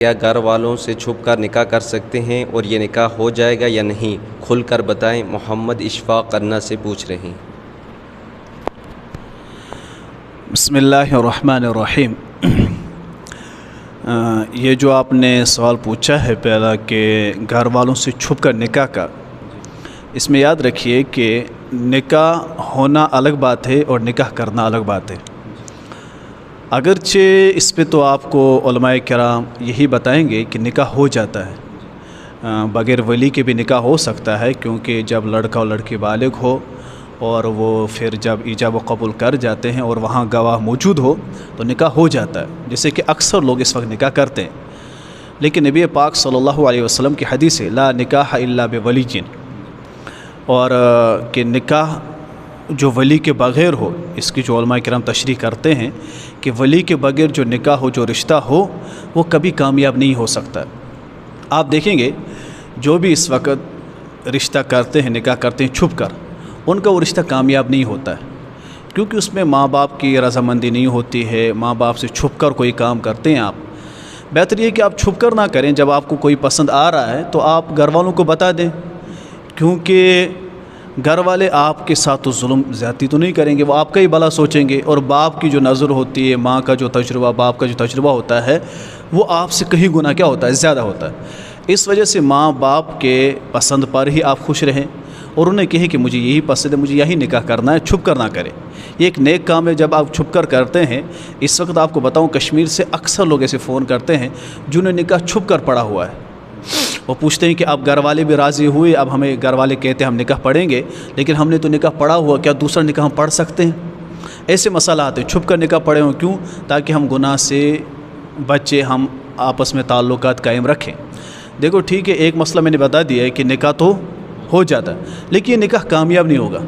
کیا گھر والوں سے چھپ کر نکاح کر سکتے ہیں اور یہ نکاح ہو جائے گا یا نہیں؟ کھل کر بتائیں، محمد اشفاق کرنا سے پوچھ رہے ہیں۔ بسم اللہ الرحمن الرحیم۔ یہ جو آپ نے سوال پوچھا ہے پہلا کہ گھر والوں سے چھپ کر نکاح کا، اس میں یاد رکھیے کہ نکاح ہونا الگ بات ہے اور نکاح کرنا الگ بات ہے۔ اگرچہ اس پہ تو آپ کو علماء کرام یہی بتائیں گے کہ نکاح ہو جاتا ہے، بغیر ولی کے بھی نکاح ہو سکتا ہے، کیونکہ جب لڑکا اور لڑکی بالغ ہو اور وہ پھر جب ایجاب و قبول کر جاتے ہیں اور وہاں گواہ موجود ہو تو نکاح ہو جاتا ہے، جیسے کہ اکثر لوگ اس وقت نکاح کرتے ہیں۔ لیکن نبی پاک صلی اللہ علیہ وسلم کی حدیث ہے لا نکاح الا بولی، اور کہ نکاح جو ولی کے بغیر ہو، اس کی جو علماء کرام تشریح کرتے ہیں کہ ولی کے بغیر جو نکاح ہو، جو رشتہ ہو، وہ کبھی کامیاب نہیں ہو سکتا۔ آپ دیکھیں گے جو بھی اس وقت رشتہ کرتے ہیں، نکاح کرتے ہیں چھپ کر، ان کا وہ رشتہ کامیاب نہیں ہوتا ہے، کیونکہ اس میں ماں باپ کی رضامندی نہیں ہوتی ہے، ماں باپ سے چھپ کر کوئی کام کرتے ہیں آپ۔ بہتر یہ کہ آپ چھپ کر نہ کریں، جب آپ کو کوئی پسند آ رہا ہے تو آپ گھر والوں کو بتا دیں، کیونکہ گھر والے آپ کے ساتھ تو ظلم زیادتی تو نہیں کریں گے، وہ آپ کا ہی بھلا سوچیں گے، اور باپ کی جو نظر ہوتی ہے، ماں کا جو تجربہ، باپ کا جو تجربہ ہوتا ہے، وہ آپ سے کہیں گنا کیا ہوتا ہے، زیادہ ہوتا ہے۔ اس وجہ سے ماں باپ کے پسند پر ہی آپ خوش رہیں اور انہیں کہیں کہ مجھے یہی پسند ہے، مجھے یہی نکاح کرنا ہے، چھپ کر نہ کریں۔ یہ ایک نیک کام ہے جب آپ چھپ کر کرتے ہیں۔ اس وقت آپ کو بتاؤں، کشمیر سے اکثر لوگ ایسے فون کرتے ہیں جنہیں نکاح چھپ کر پڑا ہوا ہے۔ وہ پوچھتے ہیں کہ اب گھر والے بھی راضی ہوئے، اب ہمیں گھر والے کہتے ہیں ہم نکاح پڑھیں گے، لیکن ہم نے تو نکاح پڑھا ہوا، کیا دوسرا نکاح ہم پڑھ سکتے ہیں؟ ایسے مسئلہ آتے ہیں، چھپ کر نکاح پڑھے ہوں کیوں؟ تاکہ ہم گناہ سے بچے، ہم آپس میں تعلقات قائم رکھیں۔ دیکھو ٹھیک ہے، ایک مسئلہ میں نے بتا دیا ہے کہ نکاح تو ہو جاتا ہے، لیکن یہ نکاح کامیاب نہیں ہوگا۔